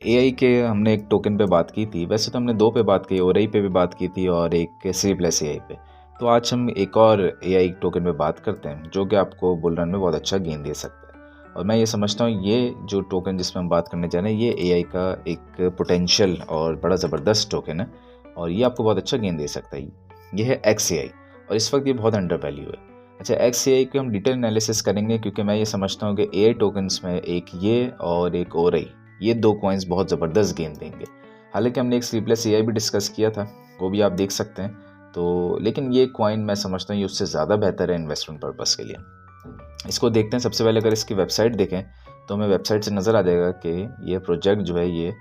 AI के हमने एक टोकन पे बात की थी। वैसे तो हमने 2 पे बात की, ओरेई पे भी बात की थी और एक सी प्लस एआई पे। तो आज हम एक और एआई टोकन पे बात करते हैं जो कि आपको बुल रन में बहुत अच्छा गेन दे सकता है। और मैं ये समझता हूँ ये जो टोकन जिसमें हम बात करने जा रहे हैं ये एआई का एक पोटेंशियल और बड़ा ज़बरदस्त टोकन है और ये आपको बहुत अच्छा गेन दे सकता है। ये है XAI और इस वक्त ये बहुत अंडर वैल्यू है। अच्छा, XAI के हम डिटेल एनालिसिस करेंगे क्योंकि मैं ये समझता हूँ कि एआई टोकन्स में एक ये और एक ओरेई, ये 2 कॉइन्स बहुत ज़बरदस्त गेन देंगे। हालांकि हमने एक स्लीपलेस एआई भी डिस्कस किया था, वो भी आप देख सकते हैं। तो लेकिन ये कॉइन मैं समझता हूँ ये उससे ज़्यादा बेहतर है इन्वेस्टमेंट पर्पज़ के लिए। इसको देखते हैं। सबसे पहले अगर इसकी वेबसाइट देखें तो हमें वेबसाइट से नज़र आ जाएगा कि ये प्रोजेक्ट जो है ये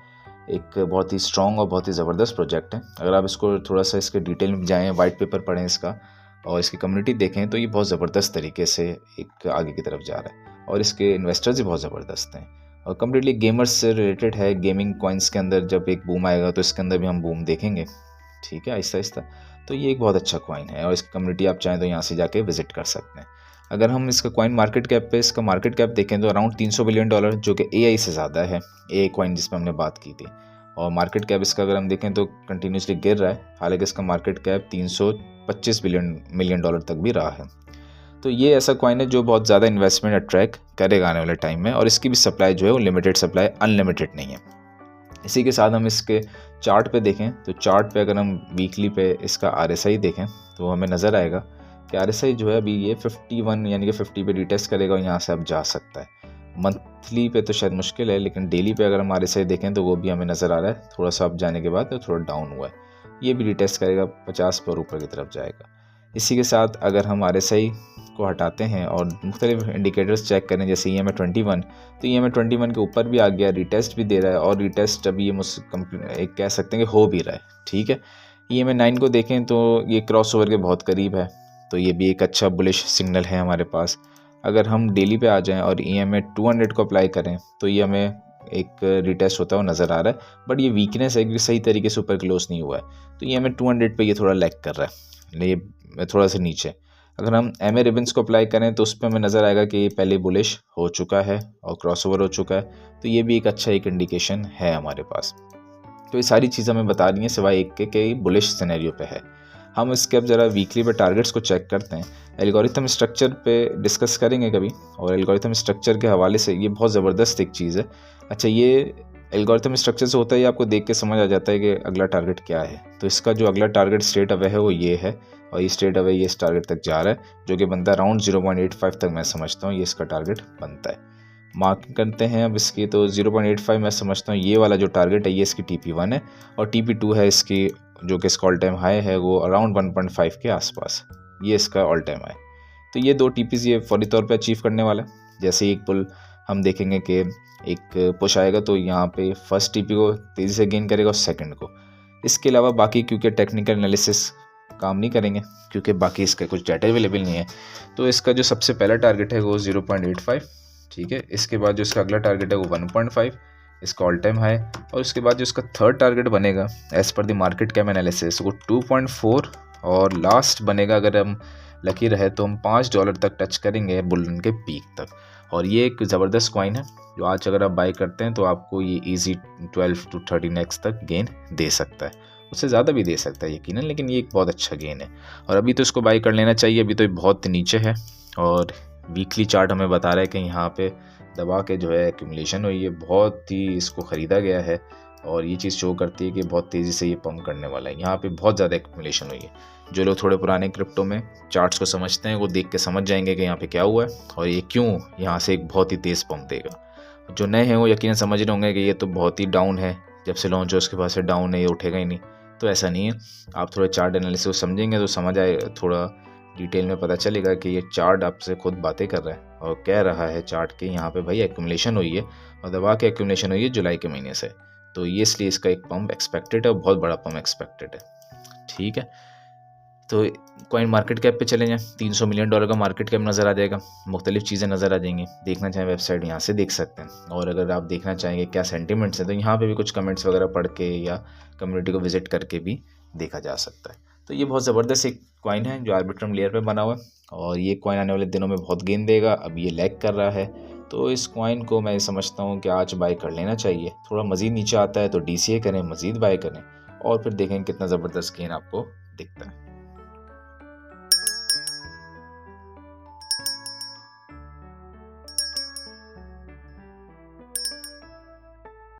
एक बहुत ही स्ट्रॉन्ग और बहुत ही ज़बरदस्त प्रोजेक्ट है। अगर आप इसको थोड़ा सा इसके डिटेल में जाएँ, वाइट पेपर पढ़ें इसका और इसकी कम्युनिटी देखें तो ये बहुत ज़बरदस्त तरीके से एक आगे की तरफ जा रहा है और इसके इन्वेस्टर्स भी बहुत ज़बरदस्त हैं और कम्प्लीटली गेमर्स से रिलेटेड है। गेमिंग कॉइन्स के अंदर जब एक बूम आएगा तो इसके अंदर भी हम बूम देखेंगे, ठीक है, आहिस्ता आहिस्ता। तो ये एक बहुत अच्छा कॉइन है और इसकी कम्युनिटी आप चाहें तो यहाँ से जाके विजिट कर सकते हैं। अगर हम इसका कॉइन मार्केट कैप पे इसका मार्केट कैप देखें तो अराउंड $300 बिलियन, जो कि एआई से ज़्यादा है, एआई कॉइन जिस पर हमने बात की थी। और मार्केट कैप इसका अगर हम देखें तो कंटिन्यूसली गिर रहा है, हालांकि इसका मार्केट कैप 325 मिलियन डॉलर तक भी रहा है। तो ये ऐसा कॉइन है जो बहुत ज़्यादा इन्वेस्टमेंट अट्रैक्ट करेगा आने वाले टाइम में और इसकी भी सप्लाई जो है वो लिमिटेड सप्लाई, अनलिमिटेड नहीं है। इसी के साथ हम इसके चार्ट पे देखें तो चार्ट पे अगर हम वीकली पे इसका RSI देखें तो हमें नज़र आएगा कि RSI जो है अभी ये 51 यानी कि 50 पे रिटेस्ट करेगा और यहाँ से अब जा सकता है। मंथली पे तो शायद मुश्किल है, लेकिन डेली पे अगर हम RSI देखें तो वो भी हमें नज़र आ रहा है थोड़ा सा अब जाने के बाद तो थोड़ा डाउन हुआ है। ये भी रिटेस्ट करेगा 50 पर ऊपर की तरफ जाएगा। इसी के साथ अगर हम RSI को हटाते हैं और मुख्तलिफ इंडिकेटर्स चेक करें जैसे EMA21, तो EMA21 के ऊपर भी आ गया, रिटेस्ट भी दे रहा है और रिटेस्ट अभी ये एक कह सकते हैं कि हो भी रहा है, ठीक है। EMA9 को देखें तो ये क्रॉस ओवर के बहुत करीब है, तो ये भी एक अच्छा बुलिश सिग्नल है हमारे पास। अगर हम डेली पे आ जाएं और EMA200 को अप्लाई करें तो ये हमें एक रिटेस्ट होता हुआ नज़र आ रहा है, बट ये वीकनेस है कि सही तरीके से ऊपर क्लोज नहीं हुआ है। तो EMA200 पे ये थोड़ा लैग कर रहा है, ये थोड़ा सा नीचे। अगर हम MA रिबन्स को अप्लाई करें तो उस पर हमें नज़र आएगा कि ये पहले बुलिश हो चुका है और क्रॉसओवर हो चुका है, तो ये भी एक अच्छा एक इंडिकेशन है हमारे पास। तो ये सारी चीज़ें हमें बता रही हैं सिवाय एक के बुलिश सिनेरियो पे है। हम इसके अब ज़रा वीकली पे टारगेट्स को चेक करते हैं। एल्गोरिथम स्ट्रक्चर पे डिस्कस करेंगे कभी, और एल्गोरिथम स्ट्रक्चर के हवाले से ये बहुत ज़बरदस्त एक चीज़ है। अच्छा, ये एल्गोरिथम स्ट्रक्चर से होता है, आपको देख के समझ आ जाता है कि अगला टारगेट क्या है। तो इसका जो अगला टारगेट स्ट्रेट अवे है वो ये है और ये स्ट्रेट अवे ये इस टारगेट तक जा रहा है जो कि बनता है अराउंड 0.85 तक। मैं समझता हूँ ये इसका टारगेट बनता है। मार्किंग करते हैं अब इसकी, तो 0.85 मैं समझता हूँ ये वाला जो टारगेट है ये इसकी TP1 है और TP2 है इसकी, जो कि इसका ऑल टाइम हाई है वो अराउंड 1.5 के आसपास, ये इसका ऑल टाइम हाई। तो ये 2 TPs ये फौरी तौर पे अचीव करने वाला है। जैसे ही एक पुल हम देखेंगे कि एक पुश आएगा तो यहाँ पे फर्स्ट TP को तेज़ी से गेन करेगा और सेकंड को। इसके अलावा बाकी क्योंकि टेक्निकल एनालिसिस काम नहीं करेंगे क्योंकि बाकी इसका कुछ डाटा अवेलेबल नहीं है, तो इसका जो सबसे पहला टारगेट है वो 0.85, ठीक है। इसके बाद जो इसका अगला टारगेट है वो 1.5, इसका ऑल टाइम हाई, और उसके बाद जो इसका थर्ड टारगेट बनेगा as per the market cap analysis वो 2.4, और लास्ट बनेगा अगर हम लकी रहे तो हम $5 तक टच करेंगे बुल के पीक तक। और ये एक ज़बरदस्त कॉइन है जो आज अगर आप बाई करते हैं तो आपको ये इजी 12 to 13x तक गेन दे सकता है, उससे ज़्यादा भी दे सकता है यकीनन, लेकिन ये एक बहुत अच्छा गेन है और अभी तो इसको बाई कर लेना चाहिए। अभी तो ये बहुत नीचे है और वीकली चार्ट हमें बता रहा है कि यहाँ पे दबा के जो है एक्यूमुलेशन हुई है, बहुत ही इसको ख़रीदा गया है और ये चीज़ शो करती है कि बहुत तेज़ी से ये पंप करने वाला है। यहाँ पे बहुत ज़्यादा एक्यूमुलेशन हुई है। जो लोग थोड़े पुराने क्रिप्टो में चार्ट्स को समझते हैं वो देख के समझ जाएंगे कि यहाँ पे क्या हुआ है और ये क्यों यहाँ से एक बहुत ही तेज़ पंप देगा। जो नए हैं वो यकीनन समझ रहे होंगे कि ये तो बहुत ही डाउन है, जब से लॉन्च हो उसके बाद से डाउन है, ये उठेगा ही नहीं। तो ऐसा नहीं है, आप थोड़े चार्ट एनालिसिस को समझेंगे तो समझ आए, थोड़ा डिटेल में पता चलेगा कि ये चार्ट आपसे खुद बातें कर रहा है और कह रहा है चार्ट के यहाँ पे भाई एक्यूमुलेशन हुई है और दबा के एक्यूमुलेशन हुई है जुलाई के महीने से, तो ये इसलिए इसका एक पंप एक्सपेक्टेड है और बहुत बड़ा पंप एक्सपेक्टेड है, ठीक है। तो कॉइन मार्केट कैप पे चले जाएँ, $300 मिलियन का मार्केट कैप नज़र आ जाएगा, मुख्तलिफ चीज़ें नज़र आ जाएंगी। देखना चाहें वेबसाइट यहाँ से देख सकते हैं, और अगर आप देखना चाहेंगे क्या सेंटिमेंट्स हैं तो यहाँ पे भी कुछ कमेंट्स वगैरह पढ़ के या कम्युनिटी को विजिट करके भी देखा जा सकता है। तो ये बहुत ज़बरदस्त एक कॉइन है जो आर्बिट्रम लेयर पे बना हुआ है और ये कॉइन आने वाले दिनों में बहुत गेन देगा। अब ये लैग कर रहा है, तो इस कॉइन को मैं समझता हूँ कि आज बाय कर लेना चाहिए। थोड़ा मज़ीद नीचे आता है तो DCA करें, मज़ीद बाय करें और फिर देखें कितना ज़बरदस्त गेन आपको दिखता है।